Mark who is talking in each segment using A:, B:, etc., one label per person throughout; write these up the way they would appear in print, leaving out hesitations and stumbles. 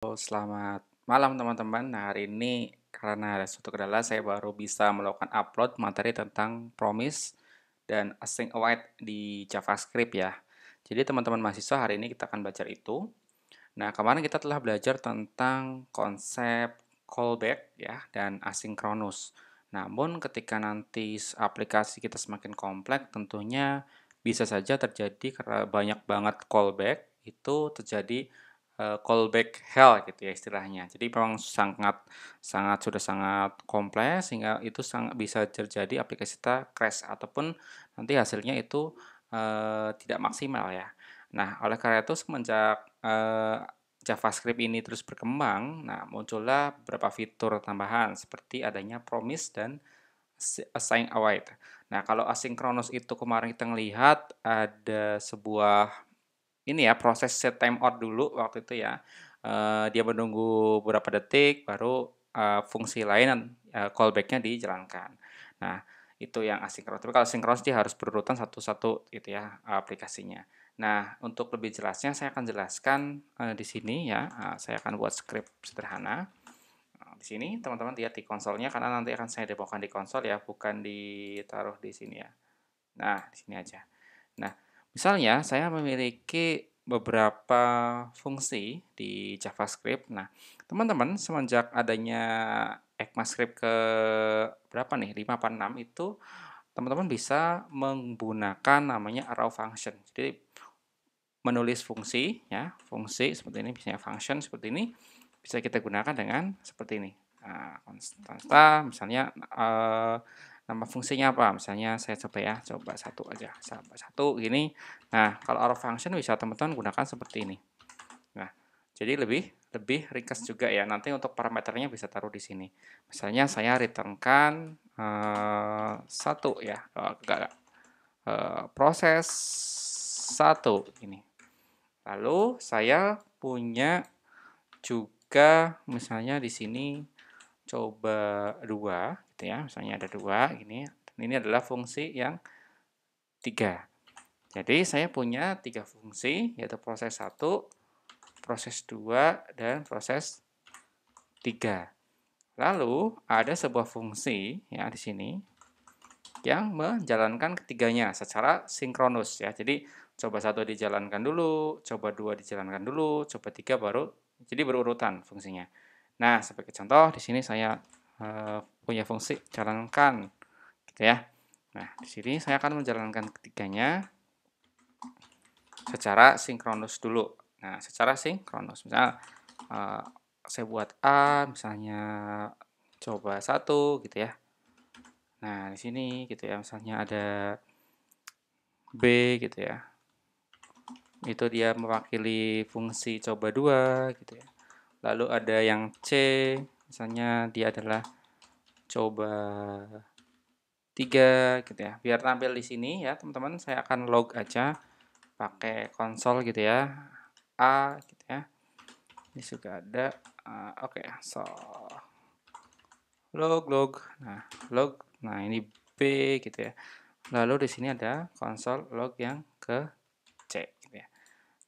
A: Halo, selamat malam teman-teman. Nah, hari ini karena ada suatu kendala saya baru bisa melakukan upload materi tentang promise dan async await di JavaScript ya. Jadi teman-teman mahasiswa hari ini kita akan belajar itu. Nah, kemarin kita telah belajar tentang konsep callback ya dan asynchronous. Namun ketika nanti aplikasi kita semakin kompleks tentunya bisa saja terjadi karena banyak banget callback itu terjadi callback hell gitu ya istilahnya. Jadi memang sangat sangat sudah sangat kompleks sehingga itu sangat bisa terjadi aplikasi kita crash ataupun nanti hasilnya itu tidak maksimal ya. Nah, oleh karena itu semenjak JavaScript ini terus berkembang, nah muncullah beberapa fitur tambahan seperti adanya promise dan assign await. Nah, kalau asynchronous itu kemarin kita ngelihat ada sebuah ini ya, proses set timeout dulu waktu itu ya, dia menunggu beberapa detik baru, fungsi lain, callback-nya dijalankan. Nah, itu yang asinkronus, tapi kalau sinkronus dia harus berurutan satu-satu gitu ya, aplikasinya. Nah, untuk lebih jelasnya saya akan jelaskan, di sini ya, saya akan buat script sederhana. Di sini teman-teman lihat di konsolnya karena nanti akan saya demokan di konsol ya, bukan ditaruh di sini ya. Nah, di sini aja. Nah, misalnya saya memiliki beberapa fungsi di JavaScript. Nah, teman-teman semenjak adanya ECMAScript ke berapa nih, 5 apa 6 itu teman-teman bisa menggunakan namanya arrow function. Jadi menulis fungsi ya, fungsi seperti ini, misalnya function seperti ini, bisa kita gunakan dengan seperti ini. Nah, contoh misalnya, nama fungsinya apa, misalnya saya coba ya, coba satu aja, coba satu gini. Nah, kalau arrow function bisa teman-teman gunakan seperti ini. Nah, jadi lebih lebih ringkas juga ya, nanti untuk parameternya bisa taruh di sini. Misalnya saya returnkan, 1 ya, enggak, proses satu ini. Lalu saya punya juga misalnya di sini coba 2 gitu ya, misalnya ada 2 gini, dan ini adalah fungsi yang 3. Jadi saya punya 3 fungsi yaitu proses satu, proses 2, dan proses 3. Lalu ada sebuah fungsi ya di sini yang menjalankan ketiganya secara sinkronus ya. Jadi coba satu dijalankan dulu, coba 2 dijalankan dulu, coba 3 baru jadi berurutan fungsinya. Nah, sebagai contoh di sini saya, punya fungsi jalankan gitu ya. Nah, di sini saya akan menjalankan ketiganya secara sinkronus dulu. Nah, secara sinkronus misal, eee, saya buat A misalnya coba satu gitu ya. Nah, di sini gitu ya, misalnya ada B gitu ya. Itu dia mewakili fungsi coba 2 gitu ya. Lalu ada yang C, misalnya dia adalah coba 3 gitu ya. Biar tampil di sini ya teman-teman, saya akan log aja pakai konsol gitu ya. A gitu ya. Ini juga ada, oke, so log. Nah, log. Nah, ini B gitu ya. Lalu di sini ada konsol log yang ke C gitu ya.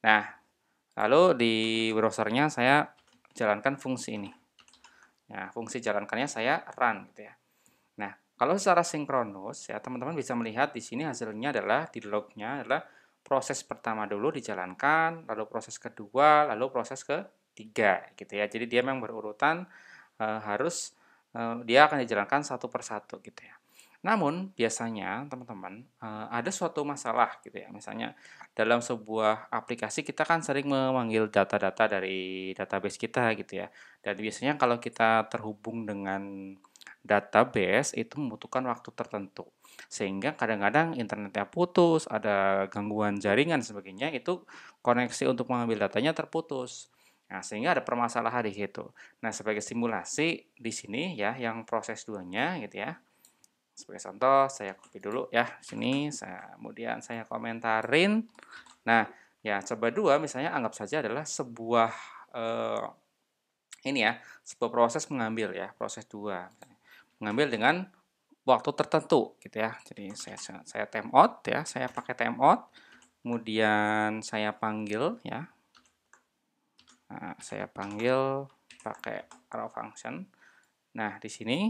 A: Nah, lalu di browsernya saya jalankan fungsi ini. Nah, fungsi jalankannya saya run gitu ya. Nah, kalau secara sinkronus ya teman-teman bisa melihat di sini hasilnya adalah di lognya adalah proses pertama dulu dijalankan, lalu proses kedua, lalu proses ketiga gitu ya. Jadi dia memang berurutan, harus, dia akan dijalankan satu persatu gitu ya. Namun biasanya teman-teman, ada suatu masalah gitu ya, misalnya dalam sebuah aplikasi kita kan sering memanggil data-data dari database kita gitu ya, dan biasanya kalau kita terhubung dengan database itu membutuhkan waktu tertentu, sehingga kadang-kadang internetnya putus, ada gangguan jaringan sebagainya, itu koneksi untuk mengambil datanya terputus. Nah, sehingga ada permasalahan di situ. Nah, sebagai simulasi di sini ya, yang proses 2-nya gitu ya. Sebagai contoh, saya copy dulu ya, sini, saya kemudian saya komentarin. Nah, ya coba 2 misalnya anggap saja adalah sebuah, eee, ini ya, sebuah proses mengambil ya, proses 2. Mengambil dengan waktu tertentu gitu ya. Jadi saya timeout ya, saya pakai timeout, kemudian saya panggil ya. Nah, saya panggil pakai arrow function. Nah, di sini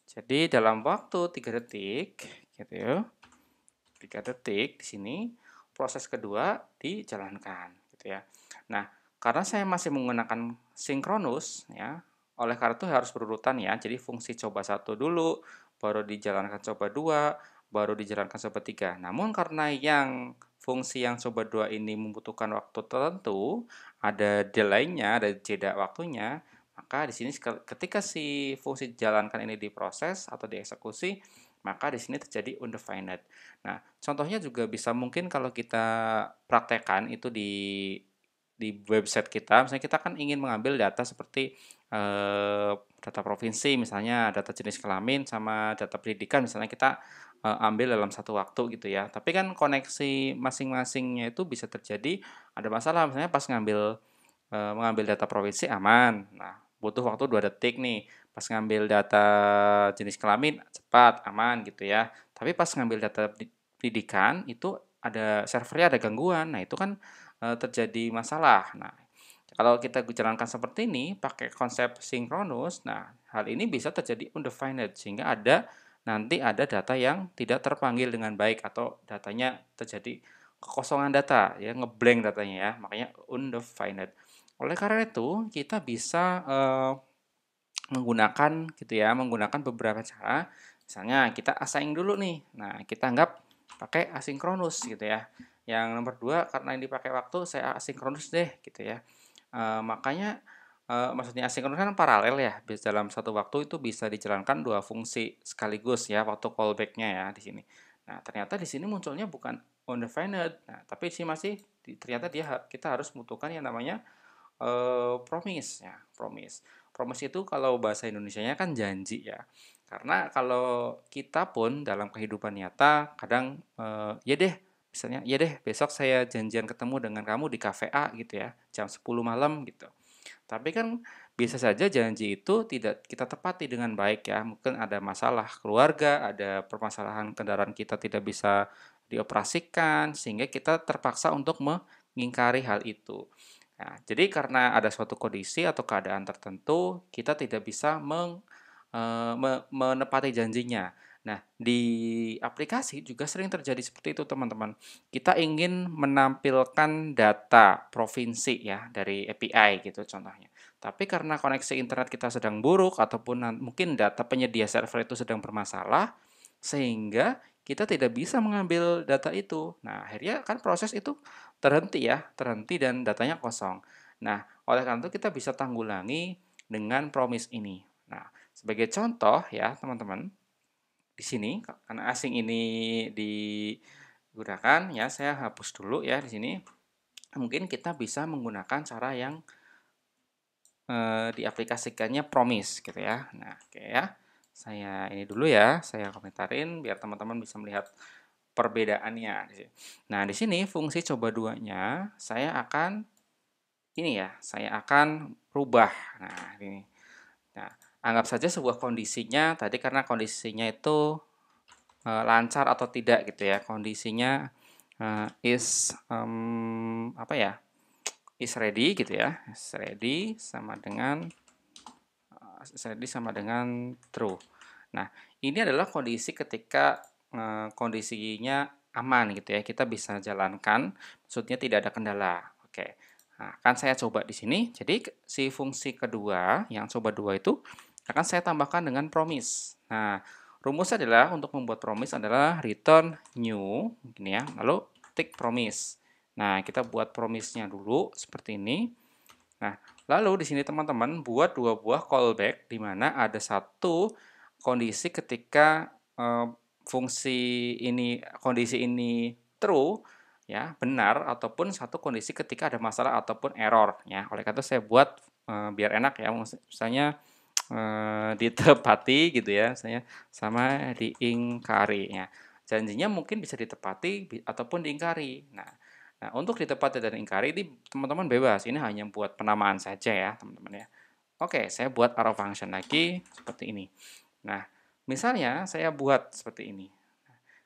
A: jadi dalam waktu 3 detik gitu ya. 3 detik di sini proses kedua dijalankan gitu ya. Nah, karena saya masih menggunakan sinkronus ya, oleh karena itu harus berurutan ya. Jadi fungsi coba satu dulu, baru dijalankan coba 2, baru dijalankan coba 3. Namun karena yang fungsi yang coba 2 ini membutuhkan waktu tertentu, ada delay-nya, ada jeda waktunya, maka di sini ketika si fungsi dijalankan ini diproses atau dieksekusi, maka di sini terjadi undefined. Nah, contohnya juga bisa mungkin kalau kita praktekkan itu di website kita, misalnya kita kan ingin mengambil data seperti, data provinsi misalnya, data jenis kelamin sama data pendidikan misalnya kita, ambil dalam satu waktu gitu ya. Tapi kan koneksi masing-masingnya itu bisa terjadi ada masalah, misalnya pas mengambil data provinsi aman, nah butuh waktu 2 detik nih, pas ngambil data jenis kelamin cepat, aman gitu ya. Tapi pas ngambil data pendidikan itu servernya ada gangguan. Nah, itu kan, terjadi masalah. Nah, kalau kita jalankan seperti ini pakai konsep sinkronus, nah hal ini bisa terjadi undefined sehingga nanti ada data yang tidak terpanggil dengan baik atau datanya terjadi kekosongan data ya, ngeblank datanya ya, makanya undefined. Oleh karena itu kita bisa, menggunakan gitu ya, menggunakan beberapa cara, misalnya kita assign dulu nih. Nah, kita anggap pakai asinkronus gitu ya. Yang nomor 2 karena ini pakai waktu, saya asinkronus deh gitu ya. Makanya, maksudnya asinkronus kan paralel ya, dalam satu waktu itu bisa dijalankan 2 fungsi sekaligus ya, waktu callback-nya ya di sini. Nah, ternyata di sini munculnya bukan undefined, nah tapi sih masih ternyata kita harus membutuhkan yang namanya promise ya, promise. Promise itu kalau bahasa Indonesianya kan janji ya. Karena kalau kita pun dalam kehidupan nyata kadang, "Ya deh," misalnya, "Ya deh besok saya janjian ketemu dengan kamu di kafe A," gitu ya, jam 10 malam gitu. Tapi kan bisa saja janji itu tidak kita tepati dengan baik ya, mungkin ada masalah keluarga, ada permasalahan kendaraan kita tidak bisa dioperasikan, sehingga kita terpaksa untuk mengingkari hal itu. Nah, jadi karena ada suatu kondisi atau keadaan tertentu, kita tidak bisa menepati janjinya. Nah, di aplikasi juga sering terjadi seperti itu, teman-teman. Kita ingin menampilkan data provinsi ya dari API gitu contohnya. Tapi karena koneksi internet kita sedang buruk ataupun mungkin data penyedia server itu sedang bermasalah, sehingga kita tidak bisa mengambil data itu. Nah, akhirnya kan proses itu terhenti dan datanya kosong. Nah, oleh karena itu kita bisa tanggulangi dengan promise ini. Nah, sebagai contoh ya, teman-teman, di sini karena asing ini digunakan ya, saya hapus dulu ya di sini. Mungkin kita bisa menggunakan cara yang diaplikasikannya promise gitu ya. Nah, oke ya. Saya ini dulu ya, saya komentarin biar teman-teman bisa melihat perbedaannya di sini. Nah, di sini fungsi coba duanya saya akan ini ya, saya akan rubah. Nah, ini. Nah, anggap saja sebuah kondisinya tadi karena kondisinya itu lancar atau tidak gitu ya. Kondisinya apa ya? Is ready gitu ya. Is ready sama dengan true. Nah, ini adalah kondisi ketika kondisinya aman gitu ya. Kita bisa jalankan, maksudnya tidak ada kendala. Oke. Nah, kan saya coba di sini. Jadi si fungsi kedua yang coba dua itu akan saya tambahkan dengan promise. Nah, rumus adalah untuk membuat promise adalah return new gini ya, lalu tick promise. Nah, kita buat promise-nya dulu seperti ini. Nah, lalu di sini teman-teman buat 2 buah callback di mana ada satu kondisi ketika, kondisi ini true ya, benar ataupun satu kondisi ketika ada masalah ataupun error ya. Oleh karena itu saya buat, biar enak ya misalnya, ditepati gitu ya, misalnya sama diingkari ya. Janjinya mungkin bisa ditepati ataupun diingkari. Nah, untuk ditepati dan ingkari ini teman-teman bebas, ini hanya buat penamaan saja ya, teman-teman ya. Oke, saya buat arrow function lagi seperti ini. Nah, misalnya saya buat seperti ini.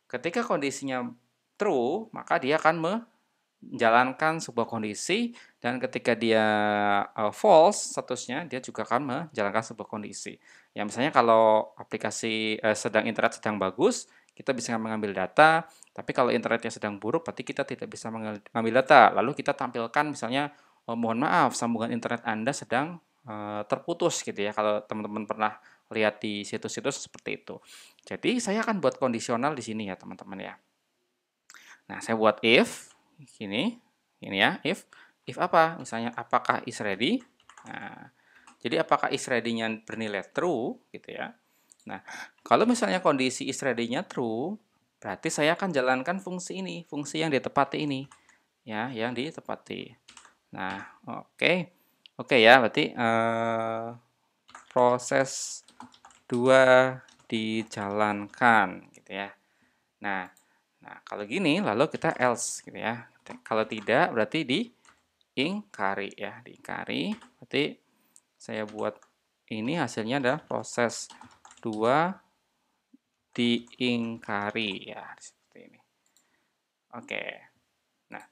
A: Ketika kondisinya true, maka dia akan menjalankan sebuah kondisi dan ketika dia, false statusnya, dia juga akan menjalankan sebuah kondisi. Ya misalnya kalau aplikasi, internet sedang bagus, kita bisa mengambil data, tapi kalau internetnya sedang buruk berarti kita tidak bisa mengambil data. Lalu kita tampilkan misalnya, "Mohon maaf sambungan internet Anda sedang, terputus," gitu ya, kalau teman-teman pernah lihat di situs-situs seperti itu. Jadi saya akan buat kondisional di sini ya teman-teman ya. Nah, saya buat if, ini ya, if apa? Misalnya apakah is ready? Nah, jadi apakah is ready-nya bernilai true gitu ya. Nah, kalau misalnya kondisi is ready-nya true, berarti saya akan jalankan fungsi ini, fungsi yang ditepati ini, ya, yang ditepati. Nah, oke. Oke ya, berarti proses 2 dijalankan gitu ya. Nah, kalau gini lalu kita else gitu ya. Kalau tidak berarti diingkari ya, diingkari. Berarti saya buat ini hasilnya adalah proses 2 diingkari ya, seperti ini. Oke. Nah,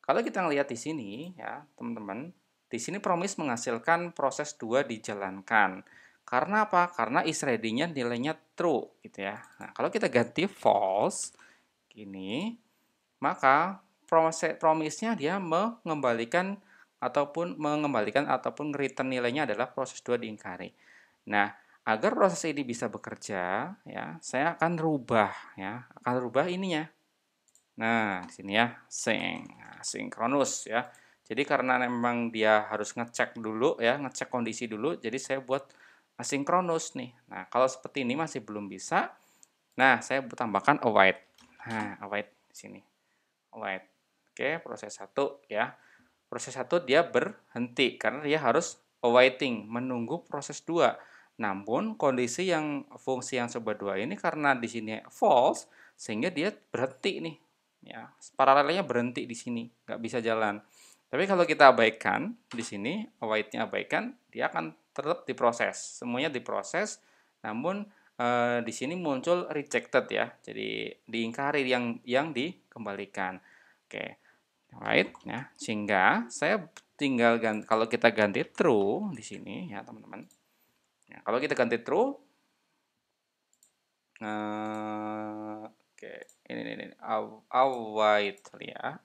A: kalau kita ngelihat di sini ya, teman-teman, di sini promise menghasilkan proses 2 dijalankan. Karena apa? Karena is ready-nya nilainya true gitu ya. Nah, kalau kita ganti false gini, maka promise-nya dia mengembalikan ataupun return nilainya adalah proses 2 diingkari. Nah, agar proses ini bisa bekerja ya, saya akan rubah ya, ininya. Nah, di sini ya, sinkronus ya. Jadi karena memang dia harus ngecek dulu ya, ngecek kondisi dulu, jadi saya buat asinkronus nih. Nah, kalau seperti ini masih belum bisa, nah saya tambahkan await. Nah, await di sini. Await. Oke, proses 1 ya. Proses 1 dia berhenti karena dia harus awaiting, menunggu proses 2. Namun kondisi yang fungsi yang coba 2 ini karena di sini false sehingga dia berhenti nih. Ya, paralelnya berhenti di sini, nggak bisa jalan. Tapi kalau kita abaikan di sini, await-nya abaikan, dia akan tetap diproses. Semuanya diproses, namun di sini muncul rejected ya. Jadi diingkari yang dikembalikan. Oke. Right ya, sehingga saya tinggal kalau kita ganti true di sini ya teman-teman. Ya, kalau kita ganti true, oke, ini await ya,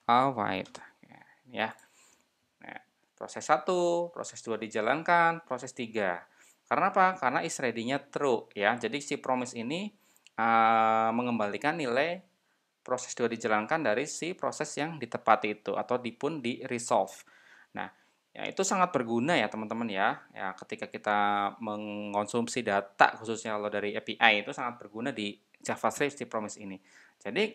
A: await ya, ini ya. Nah, proses 1, proses 2 dijalankan, proses 3. Karena apa? Karena is ready-nya true ya. Jadi si promise ini mengembalikan nilai proses 2 dijalankan dari si proses yang ditepati itu atau di-resolve. Nah, ya itu sangat berguna ya teman-teman ya. Ya ketika kita mengkonsumsi data khususnya kalau dari API itu sangat berguna di JavaScript si promise ini. Jadi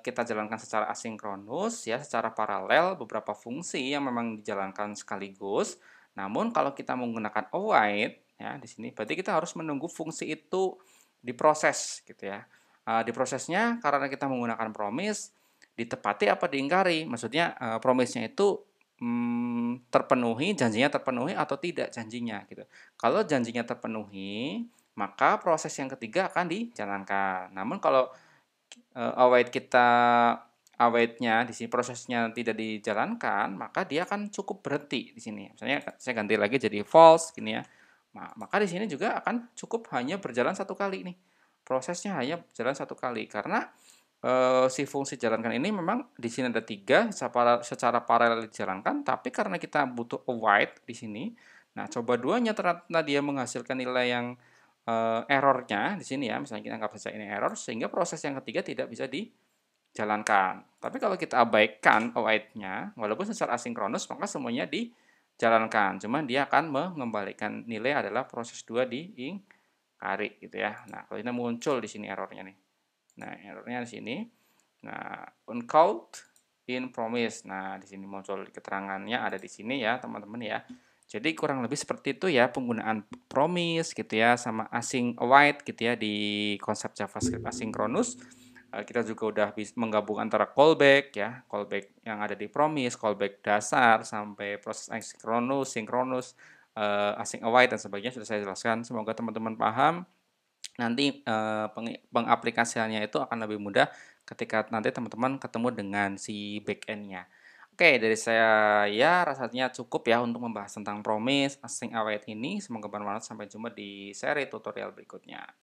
A: kita jalankan secara asinkronus ya, secara paralel beberapa fungsi yang memang dijalankan sekaligus. Namun kalau kita menggunakan await ya di sini berarti kita harus menunggu fungsi itu diproses gitu ya. Di prosesnya karena kita menggunakan promise, ditepati apa diingkari? Maksudnya, promise-nya itu, terpenuhi, janjinya terpenuhi atau tidak janjinya, gitu. Kalau janjinya terpenuhi, maka proses yang ketiga akan dijalankan. Namun kalau, await-nya di sini prosesnya tidak dijalankan, maka dia akan cukup berhenti di sini. Misalnya saya ganti lagi jadi false gini ya, maka di sini juga akan cukup hanya berjalan satu kali nih. Prosesnya hanya berjalan satu kali karena, si fungsi jalankan ini memang di sini ada 3 secara paralel dijalankan, tapi karena kita butuh await di sini, nah coba duanya ternyata dia menghasilkan nilai yang, error-nya di sini ya, misalnya kita anggap saja ini error, sehingga proses yang ketiga tidak bisa dijalankan. Tapi kalau kita abaikan await-nya, walaupun secara asinkronus, maka semuanya dijalankan, cuman dia akan mengembalikan nilai adalah proses 2 diingkari gitu ya. Nah, kalau ini muncul di sini error-nya nih. Nah, error-nya di sini. Nah, uncalled in promise. Nah, di sini muncul keterangannya ada di sini ya, teman-teman ya. Jadi kurang lebih seperti itu ya penggunaan promise gitu ya sama async await gitu ya di konsep JavaScript asinkronus. Kita juga udah menggabung antara callback ya, callback yang ada di promise, callback dasar sampai proses asinkronus, sinkronus, async await dan sebagainya sudah saya jelaskan. Semoga teman-teman paham. Nanti, pengaplikasiannya itu akan lebih mudah ketika nanti teman-teman ketemu dengan si backend-nya. Oke, dari saya ya rasanya cukup ya untuk membahas tentang promise, async await ini. Semoga bermanfaat. Sampai jumpa di seri tutorial berikutnya.